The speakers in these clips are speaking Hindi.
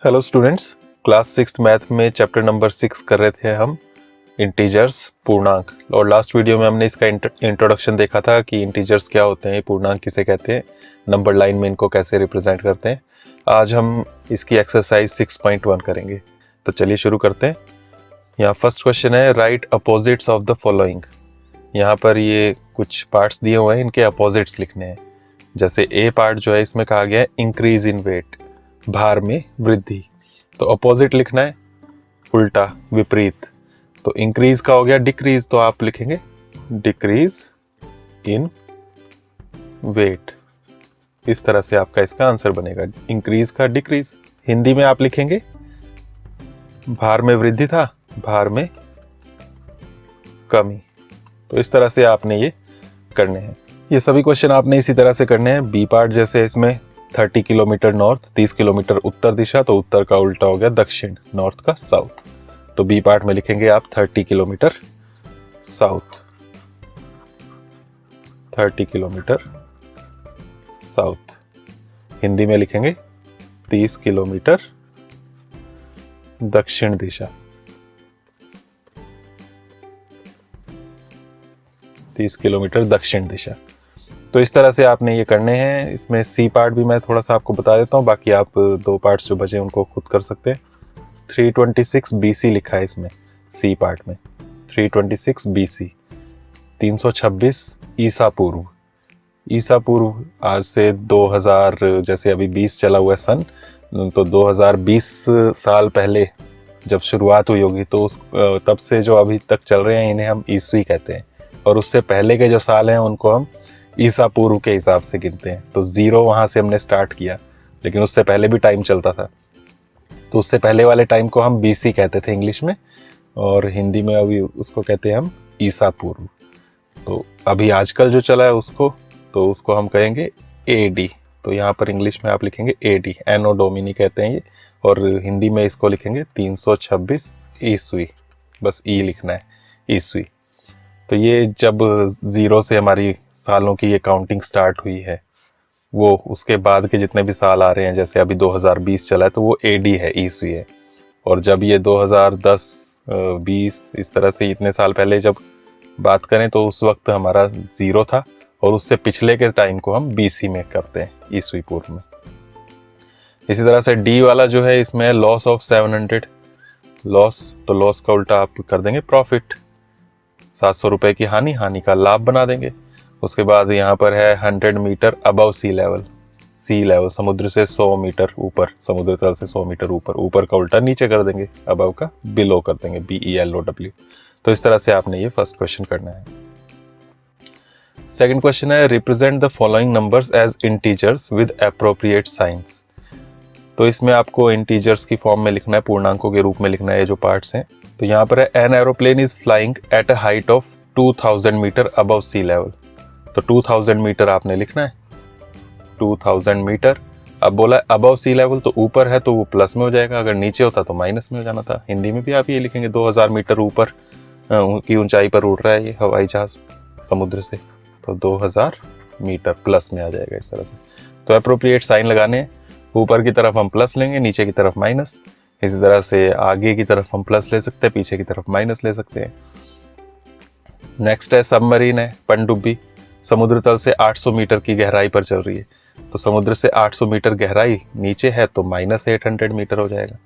हेलो स्टूडेंट्स, क्लास 6 मैथ में चैप्टर नंबर 6 कर रहे थे हम इंटीजर्स पूर्णांक। और लास्ट वीडियो में हमने इसका इंट्रोडक्शन देखा था कि इंटीजर्स क्या होते हैं, पूर्णांक किसे कहते हैं, नंबर लाइन में इनको कैसे रिप्रेजेंट करते हैं। आज हम इसकी एक्सरसाइज 6.1 करेंगे, तो चलिए शुरू करते हैं। यहाँ फर्स्ट क्वेश्चन है, right opposites of the following. यहाँ पर ये कुछ पार्ट्स दिए हुए हैं, इनके अपोजिट्स लिखने हैं। जैसे ए पार्ट जो है इसमें कहा गया है इंक्रीज इन वेट, भार में वृद्धि, तो अपोजिट लिखना है उल्टा, विपरीत। तो इंक्रीज का हो गया डिक्रीज, तो आप लिखेंगे डिक्रीज इन वेट। इस तरह से आपका इसका आंसर बनेगा, इंक्रीज का डिक्रीज। हिंदी में आप लिखेंगे भार में वृद्धि था, भार में कमी। तो इस तरह से आपने ये करने हैं। ये सभी क्वेश्चन आपने इसी तरह से करने हैं। बी पार्ट जैसे इसमें 30 किलोमीटर नॉर्थ, 30 किलोमीटर उत्तर दिशा, तो उत्तर का उल्टा हो गया दक्षिण, नॉर्थ का साउथ। तो बी पार्ट में लिखेंगे आप 30 kilometre south, 30 kilometre south. Hindi में लिखेंगे 30 किलोमीटर दक्षिण दिशा, 30 किलोमीटर दक्षिण दिशा। तो इस तरह से आपने ये करने हैं। इसमें सी पार्ट भी मैं थोड़ा सा आपको बता देता हूँ, बाकी आप दो पार्ट्स जो बचे उनको खुद कर सकते हैं। 326 BC लिखा है इसमें सी पार्ट में, 326 BC, 326 ईसा पूर्व। ईसा पूर्व आज से 2000, जैसे अभी 20 चला हुआ है सन, तो 2020 साल पहले जब शुरुआत हुई होगी, तो तब से जो अभी तक चल रहे हैं इन्हें हम ईस्वी कहते हैं। और उससे पहले के जो साल हैं उनको हम ईसा पूर्व के हिसाब से गिनते हैं। तो 0 वहाँ से हमने स्टार्ट किया, लेकिन उससे पहले भी टाइम चलता था, तो उससे पहले वाले टाइम को हम BC कहते थे इंग्लिश में, और हिंदी में अभी उसको कहते हैं हम ईसा पूर्व। तो अभी आजकल जो चला है उसको हम कहेंगे AD। तो यहाँ पर इंग्लिश में आप लिखेंगे AD, एनो डोमिनी कहते हैं ये, और हिंदी में इसको लिखेंगे 326 ईस्वी, बस ई लिखना है, ईस्वी। तो ये जब 0 से हमारी सालों की ये काउंटिंग स्टार्ट हुई है, वो उसके बाद के जितने भी साल आ रहे हैं, जैसे अभी 2020 चला है तो वो AD है, ईस्वी है। और जब ये 2010, 20 इस तरह से इतने साल पहले जब बात करें तो उस वक्त हमारा 0 था, और उससे पिछले के टाइम को हम BC में करते हैं, ईस्वी पूर्व में। इसी तरह से D वाला जो है इसमें लॉस ऑफ 700, लॉस, तो लॉस का उल्टा आप कर देंगे प्रॉफिट। 700 रुपए की हानि, हानि का लाभ बना देंगे। उसके बाद यहाँ पर है 100 मीटर अबव सी लेवल, सी लेवल समुद्र से 100 मीटर ऊपर, समुद्र तल से 100 मीटर ऊपर, ऊपर का उल्टा नीचे कर देंगे, अबव का बिलो कर देंगे, BELOW। तो इस तरह से आपने ये फर्स्ट क्वेश्चन करना है। सेकंड क्वेश्चन है, represent the following numbers as integers with appropriate signs. तो इसमें आपको इंटीजर्स की फॉर्म में लिखना है, पूर्णांकों के रूप में लिखना है ये जो पार्ट्स हैं। तो यहाँ पर है, an aeroplane is flying at a height of 2000 metre above sea level. तो 2000 मीटर आपने लिखना है, 2000 मीटर। अब बोला अबव सी लेवल, तो ऊपर है तो वो प्लस में हो जाएगा, अगर नीचे होता तो माइनस में हो जाना था। हिंदी में भी आप ये लिखेंगे 2000 मीटर ऊपर की ऊंचाई पर उड़ रहा है ये हवाई जहाज समुद्र से, तो 2000 मीटर प्लस में आ जाएगा इस तरह से। तो अप्रोप्रिएट साइन लगाने हैं, ऊपर की तरफ हम प्लस लेंगे, नीचे की तरफ माइनस। इसी तरह से आगे की तरफ हम प्लस ले सकते हैं, पीछे की तरफ माइनस ले सकते हैं। नेक्स्ट है सबमरीन है, पनडुब्बी, समुद्र तल से 800 मीटर की गहराई पर चल रही है। तो समुद्र से 800 मीटर गहराई नीचे है तो -800 मीटर हो जाएगा,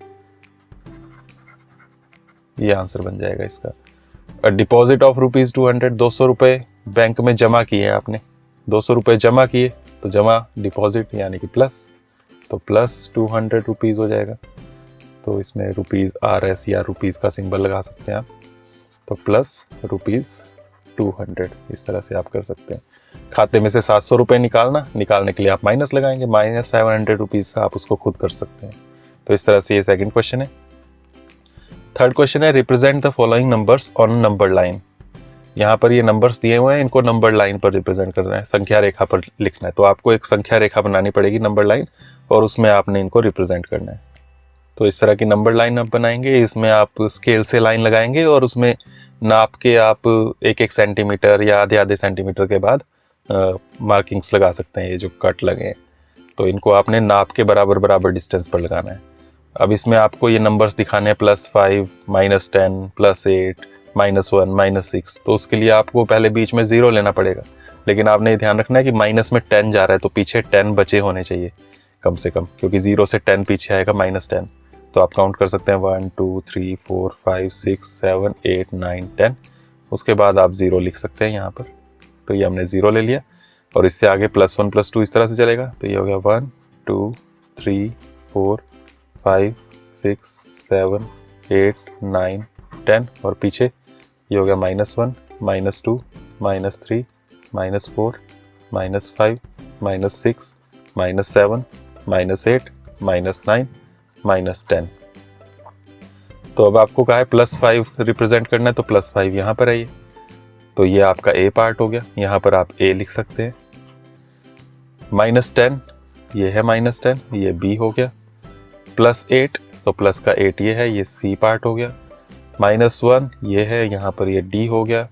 ये आंसर बन जाएगा इसका। डिपॉजिट ऑफ ₹200, 200 रुपए बैंक में जमा किए आपने, 200 रुपए जमा किए, तो जमा डिपॉजिट यानी कि प्लस, तो +200 हो जाएगा। तो इसमें ₹RS या रुपीस का सिंबल लगा सकते हैं आप, तो +200, इस तरह से आप कर सकते हैं। खाते में से 700 रुपए निकालने के लिए आप माइनस लगाएंगे, -700 आप उसको खुद कर सकते हैं। तो इस तरह से ये सेकंड क्वेश्चन है। थर्ड क्वेश्चन है, represent the following numbers on number line. यहाँ पर ये नंबर्स दिए हुए हैं, इनको नंबर लाइन पर रिप्रेजेंट करना है, संख्या रेखा पर लिखना है। तो आपको एक संख्या रेखा बनानी पड़ेगी, नंबर लाइन, और उसमें आपने इनको रिप्रेजेंट करना है। तो इस तरह की नंबर लाइन आप बनाएंगे, इसमें आप स्केल से लाइन लगाएंगे और उसमें नाप के आप 1-1 सेंटीमीटर या आधे सेंटीमीटर के बाद मार्किंग्स लगा सकते हैं, ये जो कट लगे हैं। तो इनको आपने नाप के बराबर डिस्टेंस पर लगाना है। अब इसमें आपको ये नंबर्स दिखाने हैं +5, -10, +8, -1, -6, तो उसके लिए आपको पहले बीच में 0 लेना पड़ेगा। लेकिन आपने ये ध्यान रखना है कि माइनस में 10 जा रहा है तो पीछे 10 बचे होने चाहिए कम से कम, क्योंकि 0 से 10 पीछे आएगा -10। तो आप काउंट कर सकते हैं 1 2 3 4 5 6 7 8 9 10। उसके बाद आप 0 लिख सकते हैं यहाँ पर। तो ये हमने 0 ले लिया और इससे आगे +1 +2 इस तरह से चलेगा। तो ये हो गया 1 2 3 4 5 6 7 8 9 10 और पीछे ये हो गया -1 -2 -3 -4 -5 -6 -7 -8 -9 -10। तो अब आपको कहा है +5 रिप्रेजेंट करना है, तो +5 यहाँ पर है ये। तो ये आपका ए पार्ट हो गया, यहाँ पर आप ए लिख सकते हैं। -10 ये है -10, ये बी हो गया। +8 तो प्लस का 8 ये है, ये सी पार्ट हो गया। -1 ये है, यहाँ पर ये डी हो गया।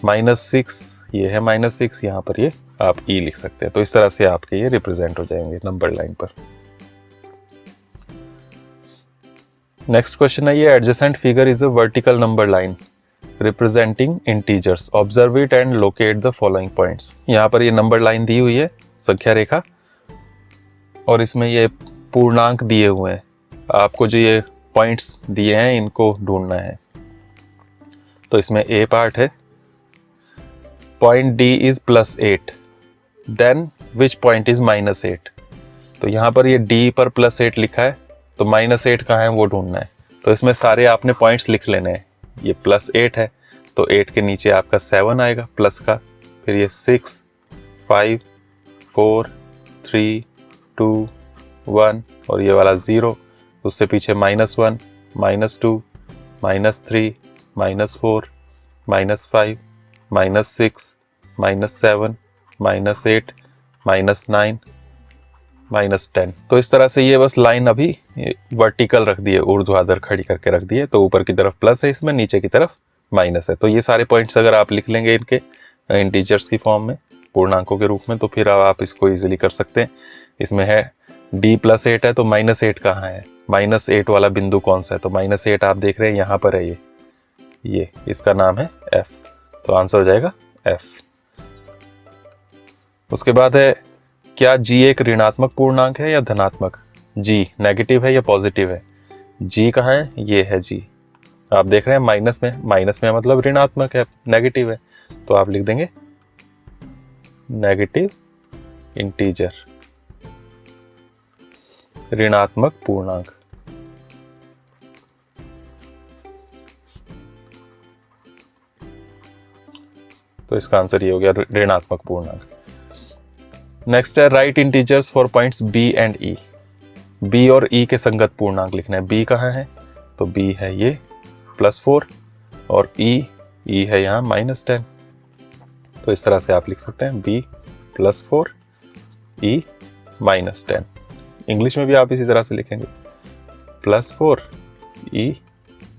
-6 ये है, -6 यहाँ पर ये आप ई लिख सकते हैं। तो इस तरह से आपके ये रिप्रेजेंट हो जाएंगे नंबर लाइन पर। नेक्स्ट क्वेश्चन है ये adjacent figure is a vertical number line representing integers, observe it and locate the following points. यहाँ पर ये नंबर लाइन दी हुई है, संख्या रेखा, और इसमें ये पूर्णांक दिए हुए हैं। आपको जो ये पॉइंट्स दिए हैं इनको ढूंढना है। तो इसमें ए पार्ट है, point D is +8, then which point is -8। तो यहाँ पर ये डी पर +8 लिखा है, तो -8 कहाँ है वो ढूंढना है। तो इसमें सारे आपने पॉइंट्स लिख लेने हैं। ये +8 है तो 8 के नीचे आपका 7 आएगा प्लस का, फिर ये 6 5 4 3 2 1 और ये वाला 0, उससे पीछे -1 -2 -3 -4 -5 -6 -7 -8 -9 -10। तो इस तरह से ये बस लाइन अभी वर्टिकल रख दी है, ऊर्ध्वाधर खड़ी करके रख दी है। तो ऊपर की तरफ प्लस है, इसमें नीचे की तरफ माइनस है। तो ये सारे पॉइंट्स अगर आप लिख लेंगे इनके इंटीजर्स की फॉर्म में, पूर्णांकों के रूप में, तो फिर आप इसको इजीली कर सकते हैं। इसमें है d +8 है तो -8 कहाँ है, -8 वाला बिंदु कौन सा है। तो -8 आप देख रहे हैं यहाँ पर है, ये इसका नाम है f। तो आंसर हो जाएगा f। उसके बाद है क्या g एक ऋणात्मक पूर्णांक है या धनात्मक। g नेगेटिव है या पॉजिटिव है। g कहाँ है, ये है g। आप देख रहे हैं माइनस में मतलब ऋणात्मक है, नेगेटिव है। तो आप लिख देंगे नेगेटिव इंटीजर, ऋणात्मक पूर्णांक। तो इसका आंसर ये हो गया ऋणात्मक पूर्णांक। नेक्स्ट है right integers for points b and e। b और e के संगत पूर्णांक लिखना है। b कहाँ है, तो b है ये +4 और e है यहाँ -10। तो इस तरह से आप लिख सकते हैं b +4 e -10। इंग्लिश में भी आप इसी तरह से लिखेंगे +4 e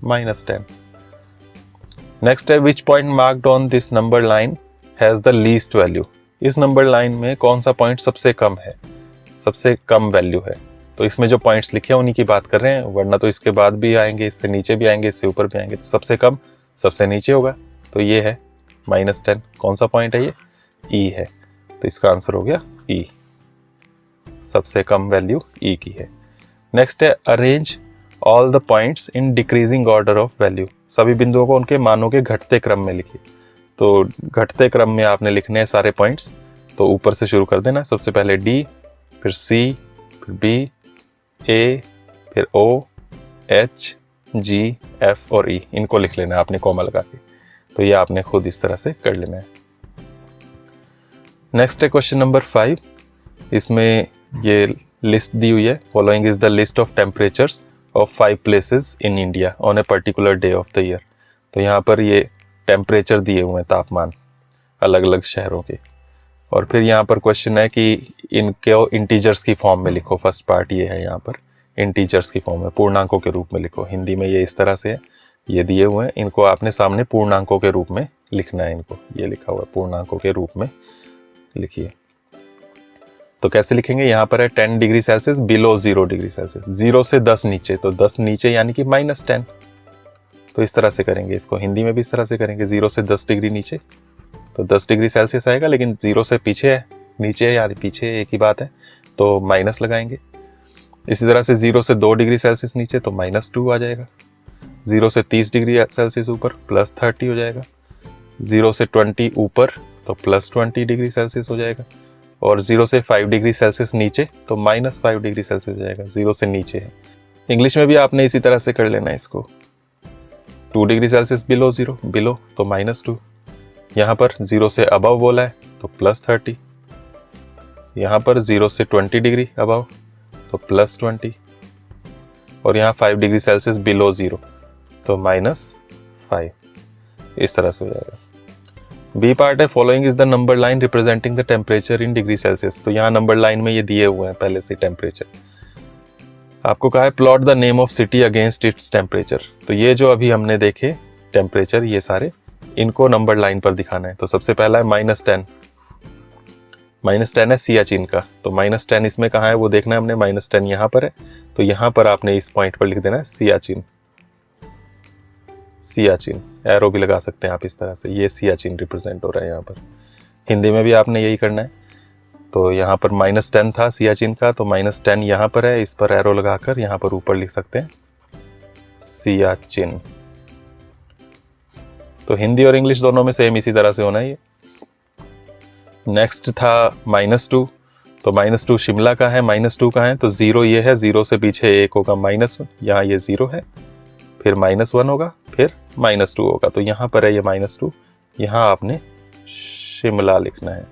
-10। नेक्स्ट है which point marked on this number line has the least value. इस नंबर लाइन में कौन सा पॉइंट सबसे कम है, सबसे कम वैल्यू है। तो इसमें जो पॉइंट्स लिखे हैं उन्हीं की बात कर रहे हैं, वरना तो इसके बाद भी आएंगे, इससे नीचे भी आएंगे, इससे ऊपर भी आएंगे। तो सबसे कम सबसे नीचे होगा, तो ये है -10। कौन सा पॉइंट है ये, ई है। तो इसका आंसर हो गया ई, सबसे कम वैल्यू ई की है। नेक्स्ट है arrange all the points in decreasing order of value. सभी बिंदुओं को उनके मानों के घटते क्रम में लिखिए। तो घटते क्रम में आपने लिखने हैं सारे पॉइंट्स। तो ऊपर से शुरू कर देना, सबसे पहले डी, फिर सी, फिर बी, ए, फिर ओ, एच, जी, एफ और ई। इनको लिख लेना है आपने कॉमा लगा के। तो ये आपने खुद इस तरह से कर लेना है। नेक्स्ट है क्वेश्चन नंबर 5। इसमें ये लिस्ट दी हुई है, following is the list of temperatures of 5 places in India on a particular day of the year. तो यहाँ पर ये टेम्परेचर दिए हुए हैं, तापमान अलग अलग शहरों के। और फिर यहाँ पर क्वेश्चन है कि इनके इंटीजर्स की फॉर्म में लिखो। फर्स्ट पार्ट ये है, यहाँ पर इंटीजर्स की फॉर्म में, पूर्णांकों के रूप में लिखो। हिंदी में ये इस तरह से है, ये दिए हुए हैं, इनको आपने सामने पूर्णांकों के रूप में लिखना है। इनको ये लिखा हुआ है, पूर्णांकों के रूप में लिखिए। तो कैसे लिखेंगे, यहाँ पर है 10 degree Celsius below 0 degree Celsius, 0 से 10 नीचे, तो 10 नीचे यानी कि -10। तो इस तरह से करेंगे इसको, हिंदी में भी इस तरह से करेंगे, 0 से 10 डिग्री नीचे तो 10 डिग्री सेल्सियस आएगा, लेकिन 0 से पीछे है, नीचे है यार पीछे एक ही बात है, तो माइनस लगाएंगे। इसी तरह से 0 से 2 डिग्री सेल्सियस नीचे तो -2 आ जाएगा, 0 से 30 डिग्री सेल्सियस ऊपर +30 हो जाएगा, 0 से 20 ऊपर तो +20 डिग्री सेल्सियस हो जाएगा, और 0 से 5 डिग्री सेल्सियस नीचे तो -5 डिग्री सेल्सियस हो जाएगा, 0 से नीचे है। इंग्लिश में भी आपने इसी तरह से कर लेना है इसको, 2 डिग्री सेल्सियस बिलो 0, बिलो तो -2, यहाँ पर 0 से अबव बोला है तो +30, यहाँ पर 0 से 20 डिग्री अबव तो +20, और यहाँ 5 डिग्री सेल्सियस बिलो 0 तो -5, इस तरह से हो जाएगा। बी पार्ट है, following is the number line representing the temperature in degree Celsius. तो यहाँ नंबर लाइन में ये दिए हुए हैं पहले से टेम्परेचर। आपको कहा है plot the name of city against its temperature. तो ये जो अभी हमने देखे टेम्परेचर, ये सारे इनको नंबर लाइन पर दिखाना है। तो सबसे पहला है -10, -10 है सियाचिन का, तो -10 इसमें कहाँ है वो देखना है हमने, -10 यहाँ पर है, तो यहाँ पर आपने इस पॉइंट पर लिख देना है सियाचिन, सियाचिन, एरो भी लगा सकते हैं आप इस तरह से, ये सियाचिन रिप्रेजेंट हो रहा है यहाँ पर। हिंदी में भी आपने यही करना है। तो यहाँ पर -10 था सियाचिन का, तो -10 यहाँ पर है, इस पर एरो लगाकर यहाँ पर ऊपर लिख सकते हैं सियाचिन। तो हिंदी और इंग्लिश दोनों में सेम इसी तरह से होना है ये। नेक्स्ट था -2, तो -2 शिमला का है, -2 का है, तो 0 ये है, 0 से पीछे एक होगा -1, यहाँ ये 0 है, फिर -1 होगा, फिर -2 होगा, तो यहाँ पर है ये -2, यहाँ आपने शिमला लिखना है,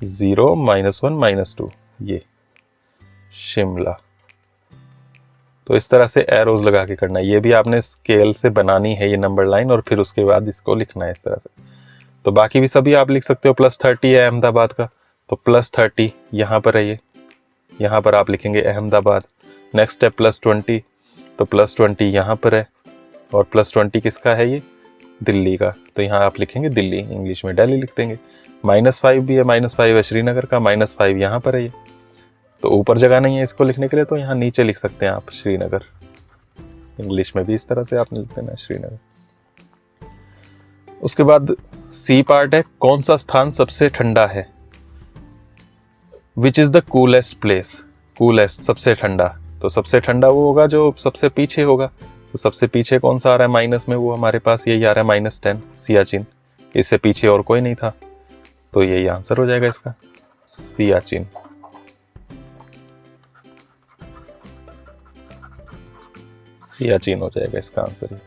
0 -1 -2, ये शिमला। तो इस तरह से एरोज लगा के करना है, ये भी आपने स्केल से बनानी है ये नंबर लाइन, और फिर उसके बाद इसको लिखना है इस तरह से। तो बाकी भी सभी आप लिख सकते हो। +30 है अहमदाबाद का, तो +30 यहाँ पर है ये, यहाँ पर आप लिखेंगे अहमदाबाद। नेक्स्ट है +20, तो +20 यहाँ पर है, और +20 किसका है ये, दिल्ली का, तो यहाँ आप लिखेंगे दिल्ली, इंग्लिश में दिल्ली लिख देंगे। -5 भी है, -5 है श्रीनगर का, -5 यहाँ पर है ये, तो ऊपर जगह नहीं है इसको लिखने के लिए, तो यहाँ नीचे लिख सकते हैं आप श्रीनगर, इंग्लिश में भी इस तरह से आपने लिख देना है श्रीनगर। उसके बाद सी पार्ट है, कौन सा स्थान सबसे ठंडा है, which is the coolest place, coolest सबसे ठंडा, तो सबसे ठंडा वो होगा जो सबसे पीछे होगा, तो सबसे पीछे कौन सा आ रहा है माइनस में, वो हमारे पास यही आ रहा है -10 सियाचिन, इससे पीछे और कोई नहीं था, तो यही आंसर हो जाएगा इसका, सियाचिन। सियाचिन हो जाएगा इसका आंसर।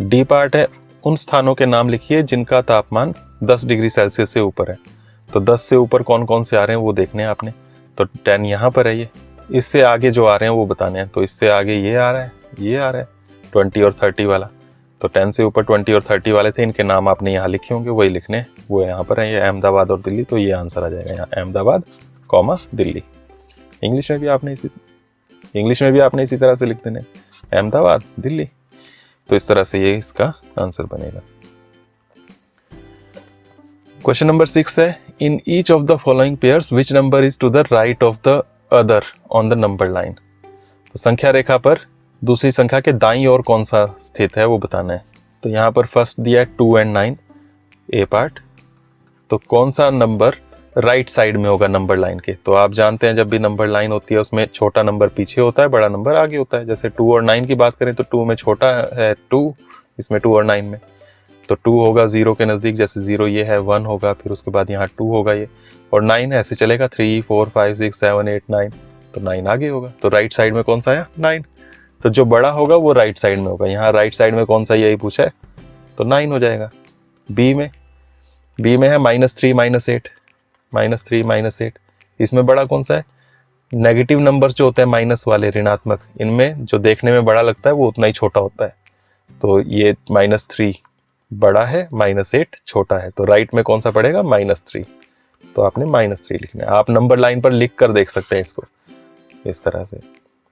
डी पार्ट है, उन स्थानों के नाम लिखिए जिनका तापमान 10 डिग्री सेल्सियस से ऊपर है। तो 10 से ऊपर कौन कौन से आ रहे हैं वो देखने हैं आपने। तो 10 यहाँ पर है ये, इससे आगे जो आ रहे हैं वो बताने हैं। तो इससे आगे ये आ रहा है, ये आ रहा है 20 और 30 वाला। तो 10 से ऊपर 20 और 30 वाले थे, इनके नाम आपने यहाँ लिखे होंगे, वही लिखने हैं, वो यहाँ पर है, ये अहमदाबाद और दिल्ली। तो ये आंसर आ जाएगा यहाँ अहमदाबाद कॉमा दिल्ली। इंग्लिश में भी आपने इसी तरह से लिख देने, अहमदाबाद दिल्ली। तो इस तरह से ये इसका आंसर बनेगा। क्वेश्चन नंबर 6 है, in each of the following pairs which number is to the right of the other on the number line. तो संख्या रेखा पर दूसरी संख्या के दाईं ओर कौन सा स्थित है वो बताना है। तो यहाँ पर फर्स्ट दिया है 2 and 9 ए पार्ट। तो कौन सा नंबर राइट साइड में होगा नंबर लाइन के। तो आप जानते हैं जब भी नंबर लाइन होती है उसमें छोटा नंबर पीछे होता है, बड़ा नंबर आगे होता है। जैसे 2 और 9 की बात करें तो 2 में छोटा है 2, इसमें 2 और 9 में, तो 2 होगा 0 के नज़दीक। जैसे 0 ये है, 1 होगा, फिर उसके बाद यहाँ 2 होगा ये, और 9 ऐसे चलेगा 3 4 5 6 7 8 9, तो 9 आगे होगा। तो राइट साइड में कौन सा आया 9। तो जो बड़ा होगा वो राइट साइड में होगा। यहाँ राइट साइड में कौन सा यही पूछा है, तो 9 हो जाएगा। बी में है -3 -8, इसमें बड़ा कौन सा है। नेगेटिव नंबर्स जो होते हैं माइनस वाले, ऋणात्मक, इनमें जो देखने में बड़ा लगता है वो उतना ही छोटा होता है। तो ये -3 बड़ा है, -8 छोटा है। तो राइट में कौन सा पड़ेगा -3। तो आपने -3 लिखना है। आप नंबर लाइन पर लिख कर देख सकते हैं इसको इस तरह से।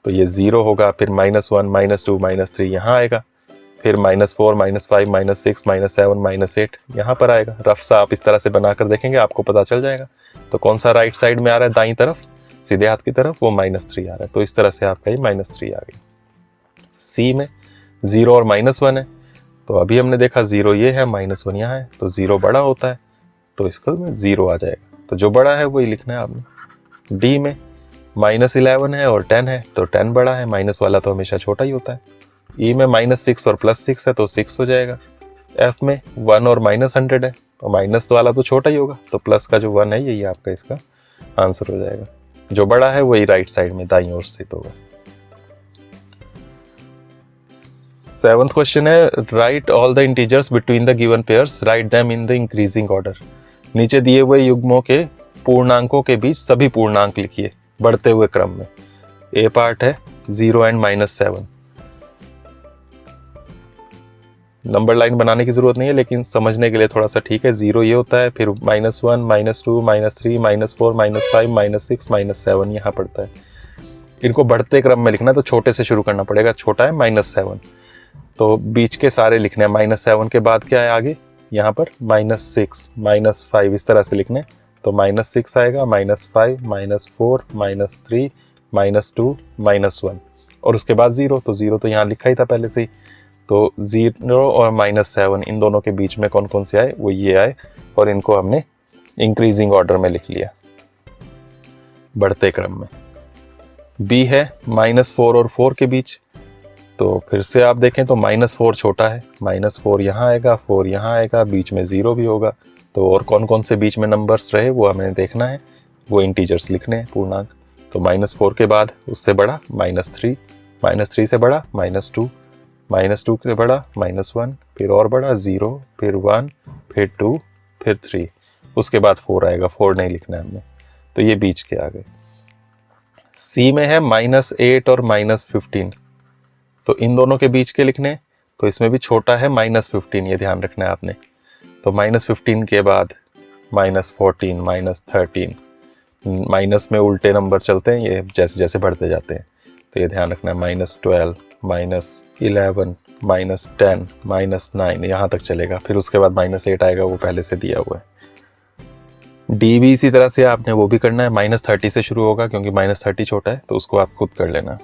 तो ये 0 होगा, फिर -1 -2 -3 यहाँ आएगा, फिर -4, -5, -6, -7, -8 यहाँ पर आएगा। रफ सा आप इस तरह से बनाकर देखेंगे, आपको पता चल जाएगा। तो कौन सा राइट साइड में आ रहा है, दाईं तरफ सीधे हाथ की तरफ, वो -3 आ रहा है। तो इस तरह से आपका ये -3 आ गया। सी में 0 और -1 है, तो अभी हमने देखा 0 ये है, -1 यहाँ है, तो 0 बड़ा होता है, तो इसका में 0 आ जाएगा। तो जो बड़ा है वही लिखना है आपने। डी में -11 है और 10 है, तो 10 बड़ा है, माइनस वाला तो हमेशा छोटा ही होता है। ई में -6 और +6 है, तो 6 हो जाएगा। एफ में 1 और -100 है, तो माइनस वाला तो छोटा ही होगा, तो प्लस का जो 1 है यही आपका इसका आंसर हो जाएगा। जो बड़ा है वही राइट साइड में दाईं ओर स्थित होगा। 7th क्वेश्चन है, right all the integers between the given pairs, write them in the increasing order. नीचे दिए हुए युग्मों के पूर्णांकों के बीच सभी पूर्णांक लिखिए बढ़ते हुए क्रम में। ए पार्ट है 0 एंड -7। नंबर लाइन बनाने की जरूरत नहीं है, लेकिन समझने के लिए थोड़ा सा ठीक है। 0 ये होता है, फिर -1, -2, -3, -4, -5, -6, -7 यहाँ पड़ता है। इनको बढ़ते क्रम में लिखना है, तो छोटे से शुरू करना पड़ेगा। छोटा है -7, तो बीच के सारे लिखने हैं। -7 के बाद क्या है आगे, यहाँ पर -6, -5 इस तरह से लिखने। तो -6 आएगा, -5, -4, -3, -2, -1 और उसके बाद 0। तो 0 तो यहाँ लिखा ही था पहले से ही। तो 0 और -7 इन दोनों के बीच में कौन कौन से आए, वो ये आए, और इनको हमने इंक्रीजिंग ऑर्डर में लिख लिया, बढ़ते क्रम में। बी है -4 और 4 के बीच, तो फिर से आप देखें तो -4 छोटा है, -4 यहाँ आएगा, 4 यहाँ आएगा, बीच में 0 भी होगा। तो और कौन कौन से बीच में नंबर्स रहे वो हमें देखना है, वो इंटीजर्स लिखने हैं, पूर्णांक। तो -4 के बाद उससे बड़ा -3, -3 से बड़ा -2, -2 से बड़ा -1, फिर और बड़ा 0, फिर 1, फिर 2, फिर 3, उसके बाद 4 आएगा। 4 नहीं लिखना है हमने, तो ये बीच के आ गए। सी में है -8 और -15, तो इन दोनों के बीच के लिखने, तो इसमें भी छोटा है -15, ये ध्यान रखना है आपने। तो -15 के बाद -14, -13, माइनस में उल्टे नंबर चलते हैं ये, जैसे जैसे बढ़ते जाते हैं, तो ये ध्यान रखना है। -12, -11, -10, -9 यहाँ तक चलेगा, फिर उसके बाद -8 आएगा, वो पहले से दिया हुआ है। डी भी इसी तरह से आपने वो भी करना है, -30 से शुरू होगा, क्योंकि -30 छोटा है, तो उसको आप खुद कर लेना।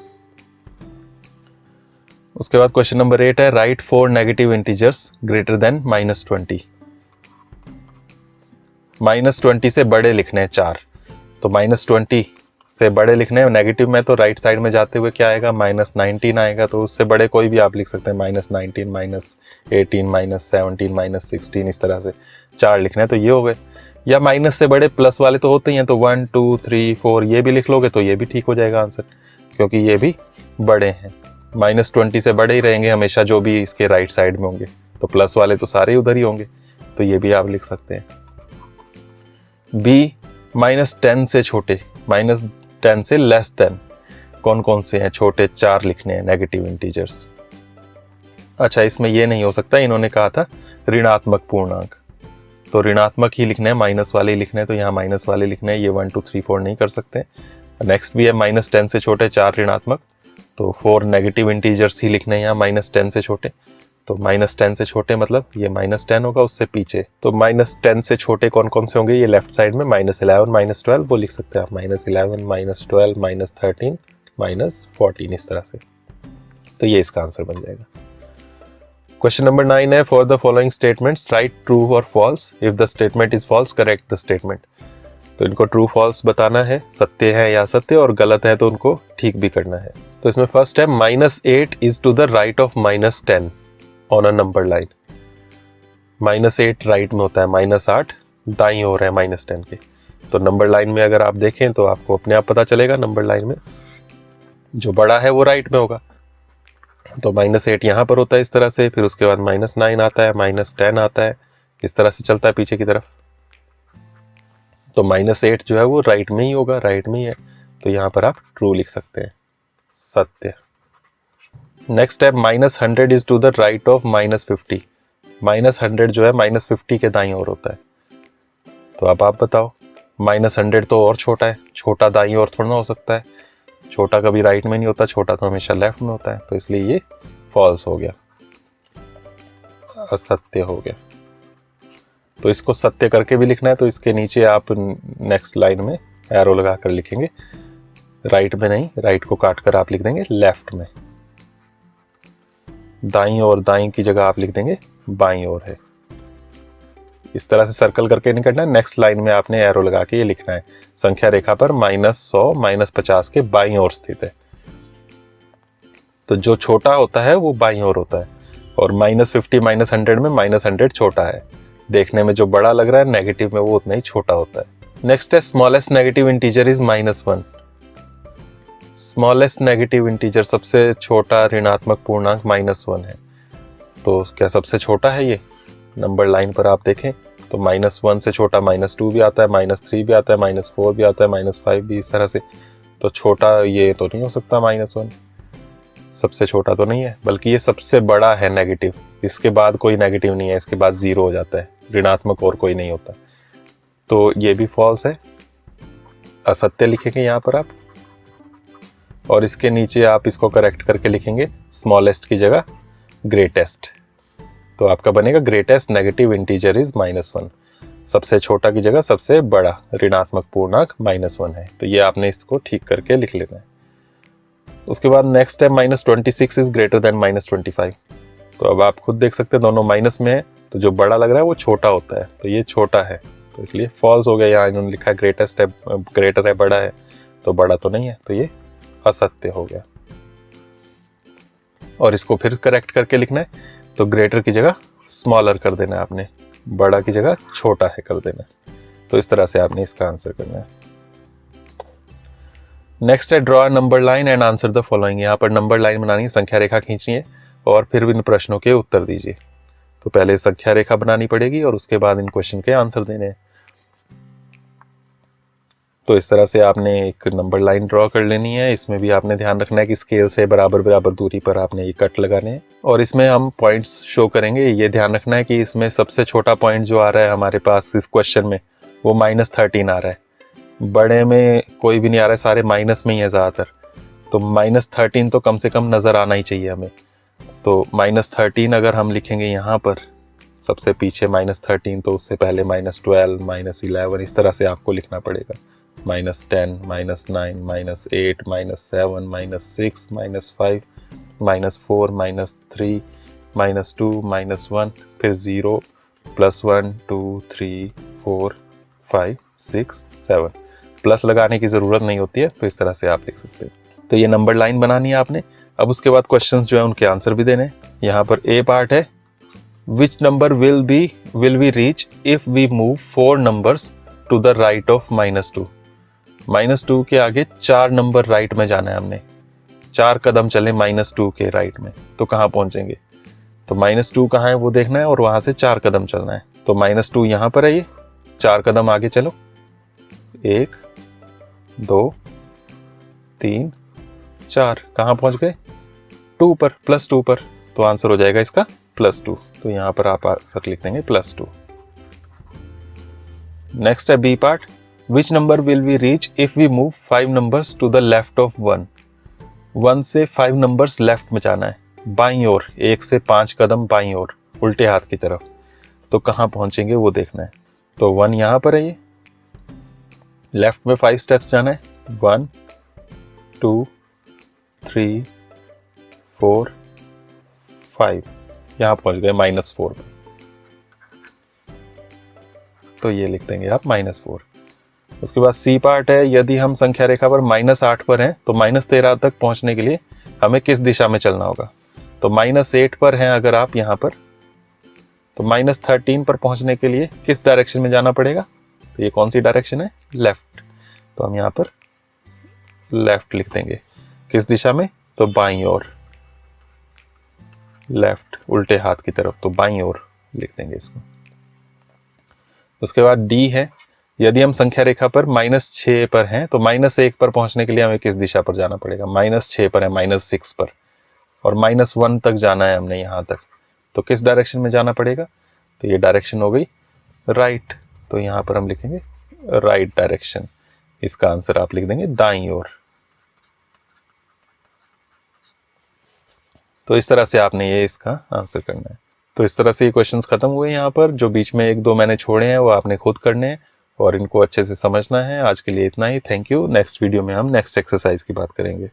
उसके बाद क्वेश्चन नंबर 8 है, right 4 negative integers greater than -20। -20 से बड़े लिखने हैं 4, तो -20 से बड़े लिखने हैं नेगेटिव में, तो राइट साइड में जाते हुए क्या आएगा, -19 आएगा। तो उससे बड़े कोई भी आप लिख सकते हैं, -19, -18, -17, -16, इस तरह से 4 लिखने हैं, तो ये हो गए। या माइनस से बड़े प्लस वाले तो होते ही हैं, तो 1, 2, 3, 4 ये भी लिख लोगे तो ये भी ठीक हो जाएगा आंसर, क्योंकि ये भी बड़े हैं। -20 से बड़े ही रहेंगे हमेशा, जो भी इसके राइट साइड में होंगे, तो प्लस वाले तो सारे उधर ही होंगे, तो ये भी आप लिख सकते हैं। बी -10 से छोटे, -10 से लेस देन, कौन कौन से हैं छोटे, 4 लिखने हैं नेगेटिव इंटीजर्स। अच्छा, इसमें ये नहीं हो सकता, इन्होंने कहा था ऋणात्मक पूर्णांक, तो ऋणात्मक ही लिखने हैं, माइनस वाले ही लिखने हैं, तो यहाँ माइनस वाले लिखने हैं, ये 1, 2, 3, 4 नहीं कर सकते। नेक्स्ट भी है -10 से छोटे 4 ऋणात्मक, तो 4 नेगेटिव इंटीजर्स ही लिखने हैं यहाँ -10 से छोटे। तो -10 से छोटे मतलब ये -10 होगा, उससे पीछे। तो -10 से छोटे कौन कौन से होंगे, ये लेफ्ट साइड में -11, -12 वो लिख सकते हैं आप, -11, -12, -13, -14 इस तरह से, तो ये इसका आंसर बन जाएगा। क्वेश्चन नंबर 9 है, for the following statements write true और false, if the statement is false correct the statement. तो इनको ट्रू फॉल्स बताना है, सत्य है या असत्य, और गलत है तो उनको ठीक भी करना है। तो इसमें फर्स्ट है, -8 is to the right of -10 on a number line. -8 right में होता है, -8 दाईं ओर है -10 के। तो नंबर लाइन में अगर आप देखें तो आपको अपने आप पता चलेगा, नंबर लाइन में जो बड़ा है वो राइट में होगा। तो -8 यहाँ पर होता है इस तरह से, फिर उसके बाद -9 आता है, -10 आता है, इस तरह से चलता है पीछे की तरफ। तो -8 जो है वो राइट में ही होगा, राइट में ही है, तो यहाँ पर आप ट्रू लिख सकते हैं, सत्य। नेक्स्ट है, -100 is to the right of -50। -100 जो है -50 के दाईं ओर होता है। तो अब आप बताओ, -100 तो और छोटा है, छोटा दाईं ओर थोड़ा ना हो सकता है, छोटा कभी राइट में नहीं होता, छोटा तो हमेशा लेफ्ट में होता है, तो इसलिए ये फॉल्स हो गया। असत्य हो गया। तो इसको सत्य करके भी लिखना है, तो इसके नीचे आप नेक्स्ट लाइन में एरो लगा कर लिखेंगे, राइट में नहीं, राइट को काट कर आप लिख देंगे लेफ्ट में। दाईं और दाईं की जगह आप लिख देंगे बाईं ओर है। इस तरह से सर्कल करके नहीं करना है, नेक्स्ट लाइन में आपने एरो लगा के ये लिखना है, संख्या रेखा पर -100 -50 के बाईं ओर स्थित है। तो जो छोटा होता है वो बाईं ओर होता है, और -50 -100 में -100 छोटा है। देखने में जो बड़ा लग रहा है नेगेटिव में, वो उतना ही छोटा होता है। नेक्स्ट है smallest negative integer is -1। Smallest negative integer, सबसे छोटा ऋणात्मक पूर्णांक -1 है। तो क्या सबसे छोटा है ये? नंबर लाइन पर आप देखें तो -1 से छोटा -2 भी आता है, -3 भी आता है, -4 भी आता है, -5 भी, इस तरह से। तो छोटा ये तो नहीं हो सकता -1, सबसे छोटा तो नहीं है, बल्कि ये सबसे बड़ा है नेगेटिव। इसके बाद कोई नेगेटिव नहीं है, इसके बाद 0 हो जाता है, ऋणात्मक और कोई नहीं होता। तो ये भी फॉल्स है, असत्य लिखेंगे यहाँ पर आप, और इसके नीचे आप इसको करेक्ट करके लिखेंगे स्मॉलेस्ट की जगह ग्रेटेस्ट। तो आपका बनेगा ग्रेटेस्ट नेगेटिव इंटीजर इज -1। सबसे छोटा की जगह सबसे बड़ा ऋणात्मक पूर्णांक -1 है। तो ये आपने इसको ठीक करके लिख लेना है। उसके बाद नेक्स्ट है -26 इज ग्रेटर देन -25। तो अब आप खुद देख सकते हैं दोनों माइनस में है, तो जो बड़ा लग रहा है वो छोटा होता है, तो ये छोटा है, तो इसलिए फॉल्स हो गया। यहाँ इन्होंने लिखा है ग्रेटेस्ट है, ग्रेटर है, बड़ा है, तो बड़ा तो नहीं है, तो ये असत्य हो गया। और इसको फिर करेक्ट करके लिखना है, तो ग्रेटर की जगह स्मॉलर कर देना है आपने, बड़ा की जगह छोटा है कर देना है। तो इस तरह से आपने इसका आंसर करना है। नेक्स्ट है draw number line and answer the following. यहाँ पर नंबर लाइन बनानी है, संख्या रेखा खींचनी है, और फिर इन प्रश्नों के उत्तर दीजिए। तो पहले संख्या रेखा बनानी पड़ेगी और उसके बाद इन क्वेश्चन के आंसर देने हैं। तो इस तरह से आपने एक नंबर लाइन ड्रॉ कर लेनी है। इसमें भी आपने ध्यान रखना है कि स्केल से बराबर बराबर दूरी पर आपने ये कट लगाने हैं, और इसमें हम पॉइंट्स शो करेंगे। ये ध्यान रखना है कि इसमें सबसे छोटा पॉइंट जो आ रहा है हमारे पास इस क्वेश्चन में, वो -13 आ रहा है। बड़े में कोई भी नहीं आ रहा है, सारे माइनस में ही है ज़्यादातर। तो -13 तो कम से कम नज़र आना ही चाहिए हमें। तो -13 अगर हम लिखेंगे यहाँ पर, सबसे पीछे -13, तो उससे पहले -12 -11, इस तरह से आपको लिखना पड़ेगा। -10 -9 -8 -7 -6 -5 -4 -3 -2 -1, फिर 0 +1 2 3 4 5 6 7। प्लस लगाने की ज़रूरत नहीं होती है, तो इस तरह से आप लिख सकते हैं। तो ये नंबर लाइन बनानी है आपने। अब उसके बाद क्वेश्चंस जो है उनके आंसर भी देने हैं। यहाँ पर ए पार्ट है, which number will we reach if we move 4 numbers to the right of -2। -2 के आगे 4 नंबर राइट में जाना है हमने, 4 कदम चले -2 के राइट में, तो कहाँ पहुंचेंगे? तो -2 कहाँ है वो देखना है, और वहां से 4 कदम चलना है। तो -2 यहाँ पर है, ये 4 कदम आगे चलो, 1 2 3 4, कहाँ पहुंच गए? 2 पर, +2 पर। तो आंसर हो जाएगा इसका +2। तो यहाँ पर आप आंसर लिख देंगे +2। नेक्स्ट है B part, which number will we reach if we move 5 numbers to the left of 1। 1 से 5 नंबर्स लेफ्ट में जाना है, बाईं ओर, 1 से 5 कदम बाईं ओर, उल्टे हाथ की तरफ। तो कहाँ पहुंचेंगे वो देखना है। तो 1 यहाँ पर है, ये लेफ्ट में 5 स्टेप्स जाना है, 1 2 3 4 5, यहाँ पहुंच गए -4 पर। तो ये लिख देंगे आप -4। उसके बाद सी पार्ट है, यदि हम संख्या रेखा पर -8 पर हैं तो -13 तक पहुंचने के लिए हमें किस दिशा में चलना होगा। तो -8 पर हैं अगर आप यहाँ पर, तो -13 पर पहुंचने के लिए किस डायरेक्शन में जाना पड़ेगा? तो ये कौन सी डायरेक्शन है? लेफ्ट। तो हम यहाँ पर लेफ्ट लिख देंगे। किस दिशा में? तो बाईं ओर, लेफ्ट, उल्टे हाथ की तरफ, तो बाईं ओर लिख देंगे इसको। उसके बाद डी है, यदि हम संख्या रेखा पर -6 पर हैं तो -1 पर पहुंचने के लिए हमें किस दिशा पर जाना पड़ेगा? -6 पर है, -6 पर, और -1 तक जाना है हमने यहाँ तक, तो किस डायरेक्शन में जाना पड़ेगा? तो ये डायरेक्शन हो गई राइट। तो यहाँ पर हम लिखेंगे राइट डायरेक्शन। इसका आंसर आप लिख देंगे दाईं ओर। तो इस तरह से आपने ये इसका आंसर करना है। तो इस तरह से ये क्वेश्चंस खत्म हुए यहाँ पर। जो बीच में 1-2 मैंने छोड़े हैं वो आपने खुद करने हैं और इनको अच्छे से समझना है। आज के लिए इतना ही। Thank you. नेक्स्ट वीडियो में हम नेक्स्ट एक्सरसाइज की बात करेंगे।